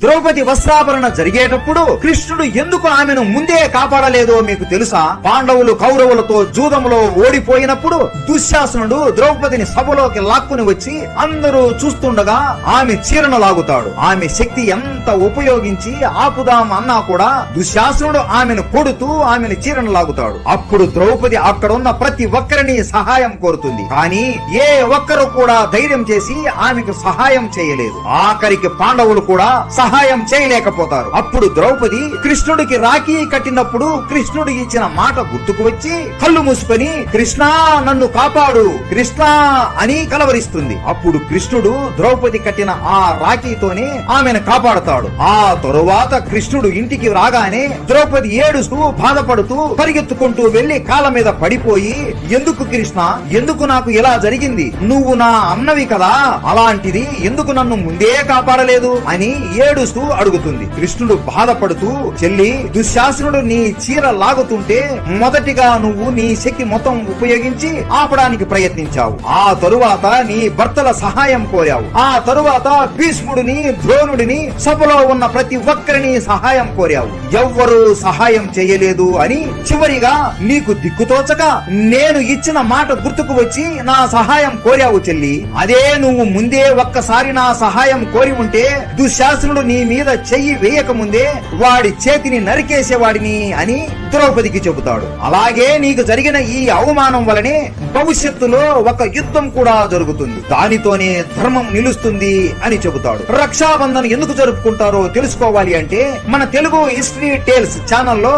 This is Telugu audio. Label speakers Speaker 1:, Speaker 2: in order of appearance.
Speaker 1: ద్రౌపది వస్త్రాభరణ జరిగేటప్పుడు కృష్ణుడు ఎందుకు ఆమెను ముందే కాపాడలేదో మీకు తెలుసా? పాండవులు కౌరవులతో జూదంలో ఓడిపోయినప్పుడు దుశ్శాసనుడు ద్రౌపదిని సభలోకి లాక్కుని వచ్చి అందరూ చూస్తుండగా ఆమె చీరను లాగుతాడు. ఆమె శక్తి ఎంత ఉపయోగించి ఆపుదాం అన్నా కూడా దుశ్శాసనుడు ఆమెను కొడుతూ ఆమెను చీరను లాగుతాడు. అప్పుడు ద్రౌపది అక్కడున్న ప్రతి ఒక్కరిని సహాయం కోరుతుంది. కానీ ఏ ఒక్కరు కూడా ధైర్యం చేసి ఆమెకు సహాయం చేయలేదు. ఆఖరికి పాండవులు కూడా సహాయం చేయలేకపోతారు. అప్పుడు ద్రౌపది కృష్ణుడికి రాఖీ కట్టినప్పుడు కృష్ణుడు ఇచ్చిన మాట గుర్తుకు వచ్చి కళ్ళు మూసుకొని కృష్ణా నన్ను కాపాడు కృష్ణా అని కలవరిస్తుంది. అప్పుడు కృష్ణుడు ద్రౌపది కట్టిన ఆ రాఖీతోనే ఆమెను కాపాడుతాడు. ఆ తరువాత కృష్ణుడు ఇంటికి రాగానే ద్రౌపది ఏడుస్తూ బాధపడుతూ పరిగెత్తుకుంటూ వెళ్లి కాళ్ళ మీద పడిపోయి, ఎందుకు కృష్ణ, ఎందుకు నాకు ఇలా జరిగింది? నువ్వు నా అన్నవి కదా, అలాంటిది ఎందుకు నన్ను ముందే కాపాడలేదు అని ఏడుస్తూ అడుగుతుంది. కృష్ణుడు బాధపడుతూ, చెల్లి, దుశ్శాసనుడు నీ చీర లాగుతుంటే మొదటిగా నువ్వు నీ శక్తి మొత్తం ఉపయోగించి ఆపడానికి ప్రయత్నించావు. ఆ తరువాత నీ భర్తల సహాయం కోరావు. ఆ తరువాత భీష్ముడిని, ద్రోణుడిని, సభలో ఉన్న ప్రతి ఒక్కరిని సహాయం కోరావు. ఎవ్వరూ సహాయం చేయలేదు అని చివరిగా నీకు దిక్కుతోచక నేను ఇచ్చిన మాట గుర్తుకు వచ్చి నా సహాయం కోరావు చెల్లి. అదే నువ్వు ముందే ఒక్కసారి నా సహాయం కోరి ఉంటే దుశ్శాసనుడు నీ మీద చెయ్యి వేయక ముందే వాడి చేతిని నరికేసేవాడిని అని ద్రౌపదికి చెబుతాడు. అలాగే నీకు జరిగిన ఈ అవమానం వలనే భవిష్యత్తులో ఒక యుద్ధం కూడా జరుగుతుంది. దానితోనే ధర్మం నిలుస్తుంది అని చెబుతాడు. రక్షాబంధన్ ఎందుకు జరుపుకుంటారో తెలుసుకోవాలి అంటే మన తెలుగు హిస్టరీ టేల్స్ ఛానల్లో